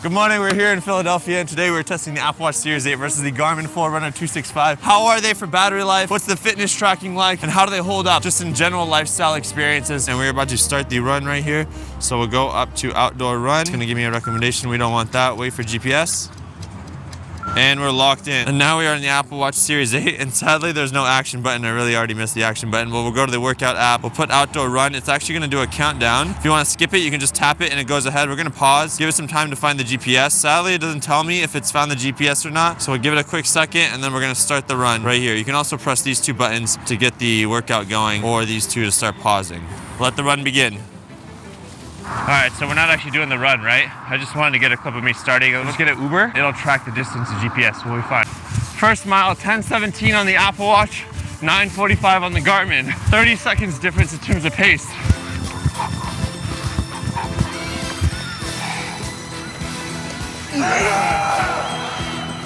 Good morning, we're here in Philadelphia and today we're testing the Apple Watch Series 8 versus the Garmin Forerunner 265. How are they for battery life? What's the fitness tracking like? And how do they hold up just in general lifestyle experiences? And we're about to start the run right here. So we'll go up to outdoor run. It's gonna give me a recommendation. We don't want that. Wait for GPS. And we're locked in. And now we are in the Apple Watch Series 8 and sadly there's no action button. I really already missed the action button, but we'll go to the workout app. We'll put outdoor run. It's actually gonna do a countdown. If you wanna skip it, you can just tap it and it goes ahead. We're gonna pause, give it some time to find the GPS. Sadly, it doesn't tell me if it's found the GPS or not. So we'll give it a quick second and then we're gonna start the run right here. You can also press these two buttons to get the workout going or these two to start pausing. Let the run begin. All right, so we're not actually doing the run, right? I just wanted to get a clip of me starting. Let's get an Uber. It'll track the distance to GPS, we'll be fine. First mile, 10:17 on the Apple Watch, 9:45 on the Garmin. 30 seconds difference in terms of pace.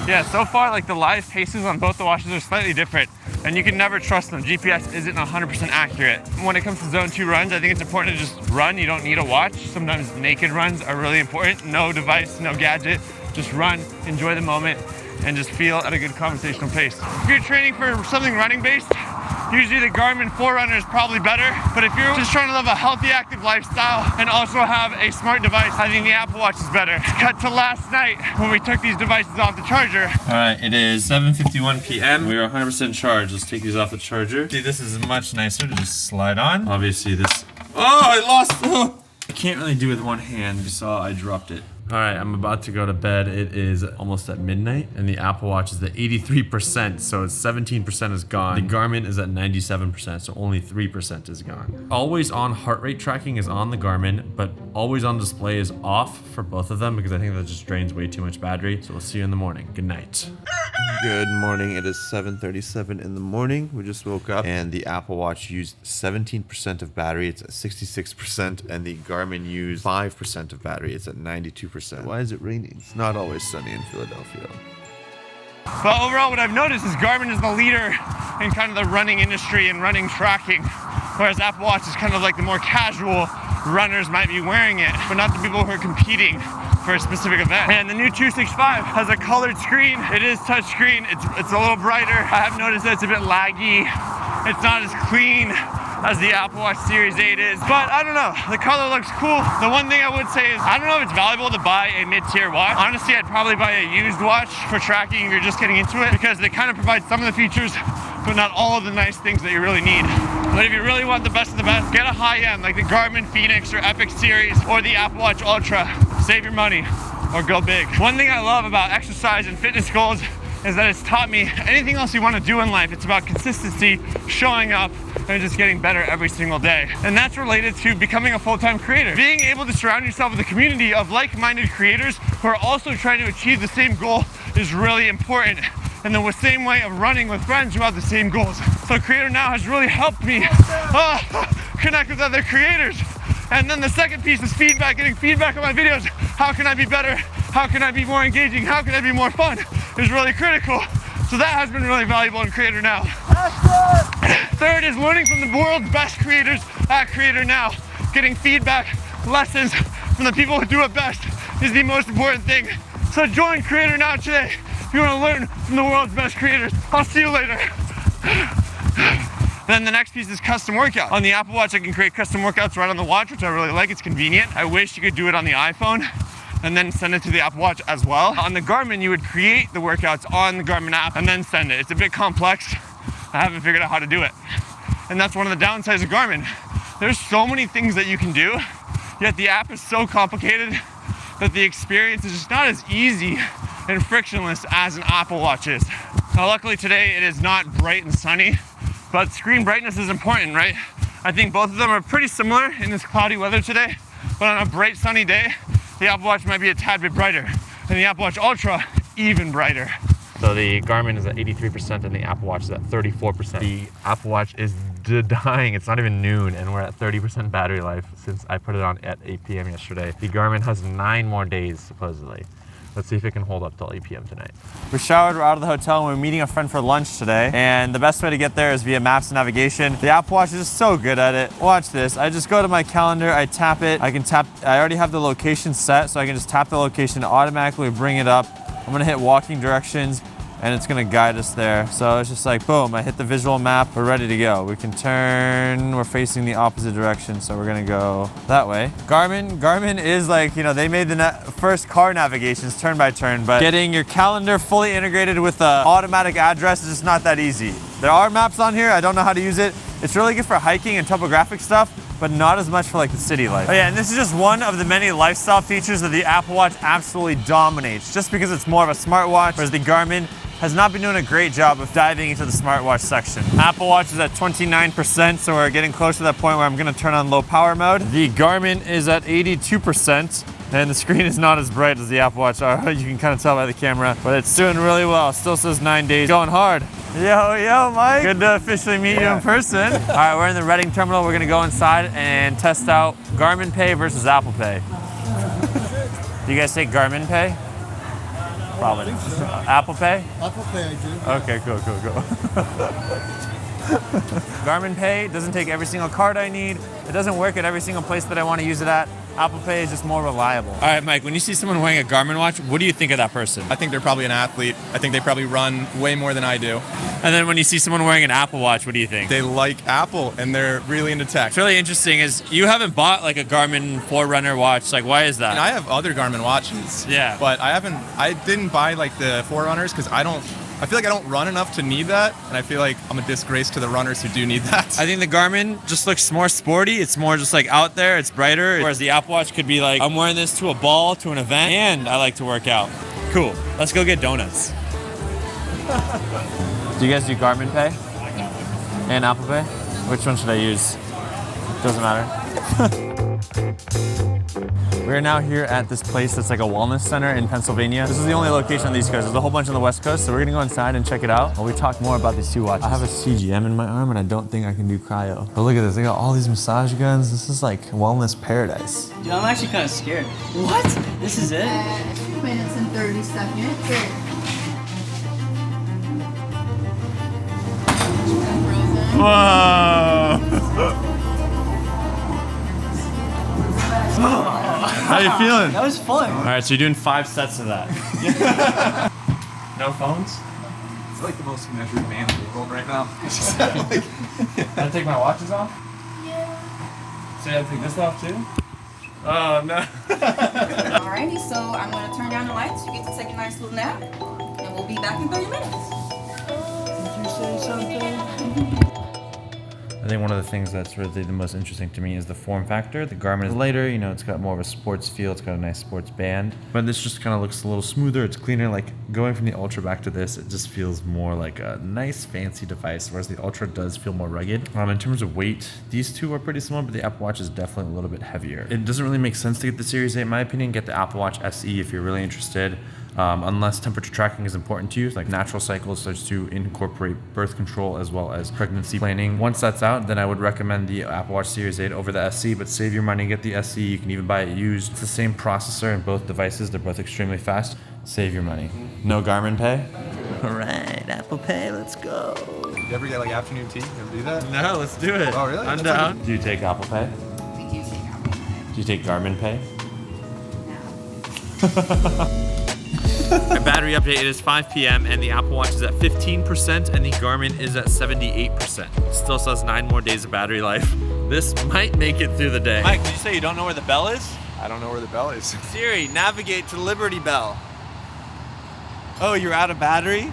Yeah, so far, like the live paces on both the watches are slightly different. And you can never trust them. GPS isn't 100% accurate. When it comes to zone 2 runs, I think it's important to just run. You don't need a watch. Sometimes naked runs are really important. No device, no gadget. Just run, enjoy the moment, and just feel at a good conversational pace. If you're training for something running based, usually the Garmin Forerunner is probably better. But if you're just trying to live a healthy, active lifestyle and also have a smart device, I think the Apple Watch is better. Cut to last night when we took these devices off the charger. All right, it is 7:51 p.m. We are 100% charged. Let's take these off the charger. See, this is much nicer to just slide on. Obviously this, oh, I lost, I can't really do it with one hand. You saw I dropped it. All right, I'm about to go to bed. It is almost at midnight and the Apple Watch is at 83%, so it's 17% is gone. The Garmin is at 97%, so only 3% is gone. Always on heart rate tracking is on the Garmin, but always on display is off for both of them because I think that just drains way too much battery. So we'll see you in the morning. Good night. Good morning. It is 7:37 in the morning. We just woke up and the Apple Watch used 17% of battery. It's at 66%, and the Garmin used 5% of battery. It's at 92%. Why is it raining? It's not always sunny in Philadelphia. But overall, what I've noticed is Garmin is the leader in kind of the running industry and running tracking, whereas Apple Watch is kind of like the more casual runners might be wearing it, but not the people who are competing for a specific event. And the new 265 has a colored screen. It is touch screen. It's a little brighter. I have noticed that it's a bit laggy. It's not as clean as the Apple Watch Series 8 is, but I don't know, the color looks cool. The one thing I would say is, I don't know if it's valuable to buy a mid-tier watch. Honestly, I'd probably buy a used watch for tracking if you're just getting into it, because they kind of provide some of the features, but not all of the nice things that you really need. But if you really want the best of the best, get a high-end, like the Garmin Phoenix or Epic Series or the Apple Watch Ultra. Save your money or go big. One thing I love about exercise and fitness goals is that it's taught me anything else you want to do in life, it's about consistency, showing up, and just getting better every single day. And that's related to becoming a full-time creator. Being able to surround yourself with a community of like-minded creators who are also trying to achieve the same goal is really important. And the same way of running with friends who have the same goals. So Creator Now has really helped me connect with other creators. And then the second piece is feedback, getting feedback on my videos. How can I be better? How can I be more engaging? How can I be more fun? Is really critical. So that has been really valuable in Creator Now. Third is learning from the world's best creators at Creator Now. Getting feedback, lessons from the people who do it best is the most important thing. So join Creator Now today if you want to learn from the world's best creators. I'll see you later. Then the next piece is custom workout. On the Apple Watch, I can create custom workouts right on the watch, which I really like. It's convenient. I wish you could do it on the iPhone and then send it to the Apple Watch as well. On the Garmin, you would create the workouts on the Garmin app and then send it. It's a bit complex. I haven't figured out how to do it. And that's one of the downsides of Garmin. There's so many things that you can do, yet the app is so complicated that the experience is just not as easy and frictionless as an Apple Watch is. Now, luckily today it is not bright and sunny, but screen brightness is important, right? I think both of them are pretty similar in this cloudy weather today, but on a bright sunny day, the Apple Watch might be a tad bit brighter, and the Apple Watch Ultra even brighter. So the Garmin is at 83% and the Apple Watch is at 34%. The Apple Watch is dying. It's not even noon and we're at 30% battery life since I put it on at 8 p.m. yesterday. The Garmin has 9 more days supposedly. Let's see if it can hold up till 8 p.m. tonight. We showered, we're out of the hotel, and we're meeting a friend for lunch today. And the best way to get there is via maps and navigation. The Apple Watch is just so good at it. Watch this. I just go to my calendar, I tap it. I already have the location set, so I can just tap the location to automatically bring it up. I'm gonna hit walking directions, and it's gonna guide us there. So it's just like, boom, I hit the visual map, we're ready to go. We can turn, we're facing the opposite direction, so we're gonna go that way. Garmin is like, you know, they made the first car navigations turn by turn, but getting your calendar fully integrated with the automatic address is just not that easy. There are maps on here, I don't know how to use it. It's really good for hiking and topographic stuff, but not as much for like the city life. Oh yeah, and this is just one of the many lifestyle features that the Apple Watch absolutely dominates, just because it's more of a smartwatch, whereas the Garmin has not been doing a great job of diving into the smartwatch section. Apple Watch is at 29%, so we're getting close to that point where I'm gonna turn on low power mode. The Garmin is at 82%, and the screen is not as bright as the Apple Watch are. You can kind of tell by the camera, but it's doing really well. Still says 9 days, going hard. Yo, Mike. Good to officially meet you in person. All right, we're in the Reading terminal. We're gonna go inside and test out Garmin Pay versus Apple Pay. Do you guys take Garmin Pay? Probably. So. Apple Pay? Apple Pay, I do. Okay, cool. Garmin Pay doesn't take every single card I need. It doesn't work at every single place that I want to use it at. Apple Pay is just more reliable. All right, Mike, when you see someone wearing a Garmin watch, what do you think of that person? I think they're probably an athlete. I think they probably run way more than I do. And then when you see someone wearing an Apple Watch, what do you think? They like Apple and they're really into tech. What's really interesting is you haven't bought like a Garmin Forerunner watch. Like, why is that? And I have other Garmin watches. Yeah. But I didn't buy like the Forerunners because I feel like I don't run enough to need that, and I feel like I'm a disgrace to the runners who do need that. I think the Garmin just looks more sporty. It's more just like out there, it's brighter, whereas the Apple Watch could be like, I'm wearing this to a ball, to an event, and I like to work out. Cool, let's go get donuts. Do you guys do Garmin Pay? And Apple Pay? Which one should I use? Doesn't matter. We're now here at this place that's like a wellness center in Pennsylvania. This is the only location on the East Coast. There's a whole bunch on the West Coast, so we're gonna go inside and check it out while we talk more about these two watches. I have a CGM in my arm and I don't think I can do cryo. But look at this, they got all these massage guns. This is like wellness paradise. Dude, I'm actually kind of scared. What? This is it? 2 minutes and 30 seconds. Whoa! How you feeling? That was fun. All right, so you're doing 5 sets of that. No phones? It's like the most measured man in the world right now. Can I take my watches off? Yeah. So I take this off too? Oh no. Alrighty, so I'm gonna turn down the lights. You get to take a nice little nap, and we'll be back in 30 minutes. Did you say something? I think one of the things that's really the most interesting to me is the form factor. The Garmin is lighter, you know, it's got more of a sports feel, it's got a nice sports band. But this just kind of looks a little smoother, it's cleaner. Like going from the Ultra back to this, it just feels more like a nice fancy device, whereas the Ultra does feel more rugged. In terms of weight, these two are pretty similar, but the Apple Watch is definitely a little bit heavier. It doesn't really make sense to get the Series 8 in my opinion. Get the Apple Watch SE if you're really interested. Unless temperature tracking is important to you, like natural cycles starts to incorporate birth control as well as pregnancy planning. Once that's out, then I would recommend the Apple Watch Series 8 over the SE, but save your money, get the SE. You can even buy it used. It's the same processor in both devices. They're both extremely fast. Save your money. No Garmin Pay? All right, Apple Pay, let's go. You ever get like afternoon tea? You ever do that? No, let's do it. Oh, really? I'm That's down. Do you take Apple Pay? We do take Apple Pay. Do you take Garmin Pay? No. Our battery update, it is 5 p.m. and the Apple Watch is at 15% and the Garmin is at 78%. Still says 9 more days of battery life. This might make it through the day. Mike, did you say you don't know where the bell is? I don't know where the bell is. Siri, navigate to Liberty Bell. Oh, you're out of battery?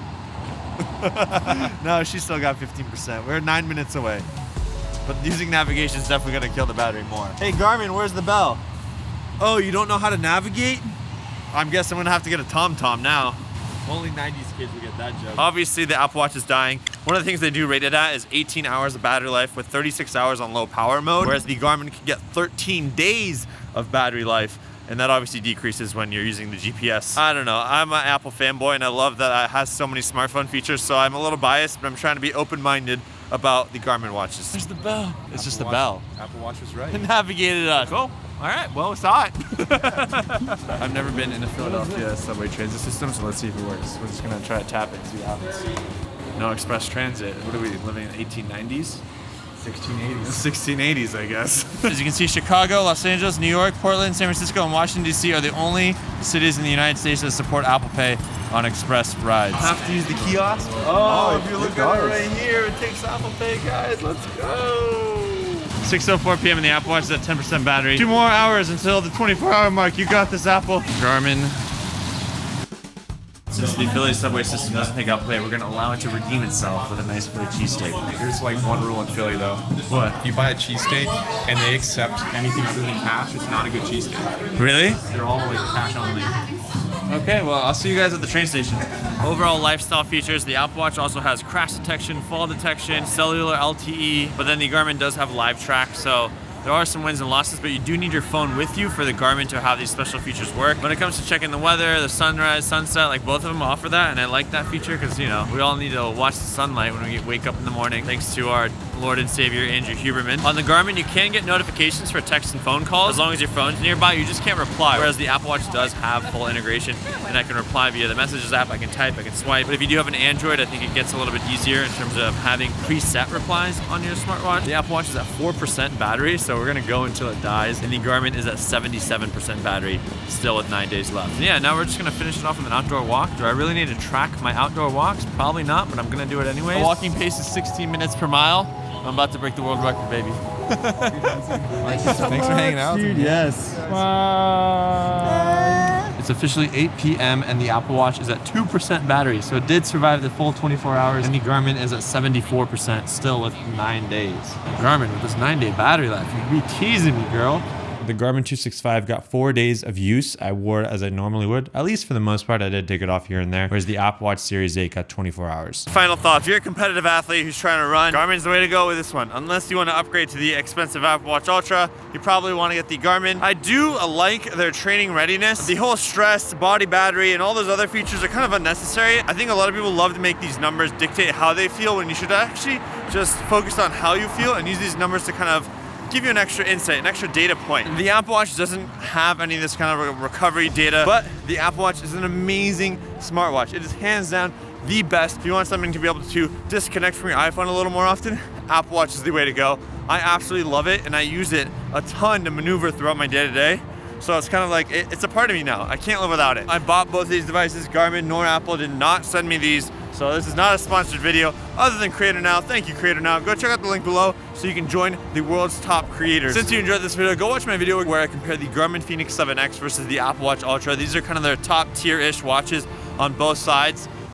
No, she still got 15%. We're 9 minutes away. But using navigation is definitely gonna kill the battery more. Hey Garmin, where's the bell? Oh, you don't know how to navigate? I'm guessing I'm gonna have to get a TomTom now. Only 90s kids will get that joke. Obviously the Apple Watch is dying. One of the things they do rate it at is 18 hours of battery life with 36 hours on low power mode, whereas the Garmin can get 13 days of battery life. And that obviously decreases when you're using the GPS. I don't know, I'm an Apple fanboy and I love that it has so many smartphone features, so I'm a little biased, but I'm trying to be open-minded about the Garmin watches. There's the bell. It's just the bell. Apple Watch was right. It navigated us. Cool. All right, well, we saw it. I've never been in a Philadelphia subway transit system, so let's see if it works. We're just gonna try to tap it and see what happens. No express transit. What are we, living in the 1890s? 1680s, I guess. As you can see, Chicago, Los Angeles, New York, Portland, San Francisco, and Washington, D.C. are the only cities in the United States that support Apple Pay on express rides. Have to use the kiosk? Oh, if you look at it right here, it takes Apple Pay, guys. Let's go. 6:04 p.m. and the Apple Watch is at 10% battery. 2 more hours until the 24-hour mark. You got this, Apple. Garmin. Since the Philly subway system doesn't take Apple Pay, we're going to allow it to redeem itself with a nice Philly cheesesteak. There's like one rule in Philly though. What? If you buy a cheesesteak and they accept anything other than cash, it's not a good cheesesteak. Really? They're all like cash only. Okay, well, I'll see you guys at the train station. Overall lifestyle features, the Apple Watch also has crash detection, fall detection, cellular LTE, but then the Garmin does have live track, so there are some wins and losses, but you do need your phone with you for the Garmin to have these special features work. When it comes to checking the weather, the sunrise, sunset, like both of them offer that, and I like that feature because, you know, we all need to watch the sunlight when we wake up in the morning, thanks to our Lord and Savior, Andrew Huberman. On the Garmin, you can get notifications for text and phone calls. As long as your phone's nearby, you just can't reply, whereas the Apple Watch does have full integration, and I can reply via the Messages app, I can type, I can swipe. But if you do have an Android, I think it gets a little bit easier in terms of having preset replies on your smartwatch. The Apple Watch is at 4% battery, so we're gonna go until it dies, and the Garmin is at 77% battery, still with 9 days left. And yeah, now we're just gonna finish it off with an outdoor walk. Do I really need to track my outdoor walks? Probably not, but I'm gonna do it anyway. The walking pace is 16 minutes per mile. I'm about to break the world record, baby. Thanks for hanging out. Dude, yes. It's officially 8 p.m. and the Apple Watch is at 2% battery, so it did survive the full 24 hours, and the Garmin is at 74%, still with 9 days. Garmin, with this 9-day battery life, you be teasing me, girl. The Garmin 265 got 4 days of use. I wore it as I normally would. At least for the most part, I did take it off here and there. Whereas the Apple Watch Series 8 got 24 hours. Final thought, if you're a competitive athlete who's trying to run, Garmin's the way to go with this one. Unless you want to upgrade to the expensive Apple Watch Ultra, you probably want to get the Garmin. I do like their training readiness. The whole stress, body battery, and all those other features are kind of unnecessary. I think a lot of people love to make these numbers dictate how they feel when you should actually just focus on how you feel and use these numbers to kind of give you an extra insight, an extra data point. The Apple Watch doesn't have any of this kind of recovery data, but the Apple Watch is an amazing smartwatch. It is hands down the best. If you want something to be able to disconnect from your iPhone a little more often, Apple Watch is the way to go. I absolutely love it, and I use it a ton to maneuver throughout my day-to-day. So it's kind of like, it's a part of me now. I can't live without it. I bought both these devices. Garmin nor Apple did not send me these. So this is not a sponsored video other than Creator Now. Thank you, Creator Now. Go check out the link below so you can join the world's top creators. Since you enjoyed this video, go watch my video where I compare the Garmin Fenix 7X versus the Apple Watch Ultra. These are kind of their top tier-ish watches on both sides.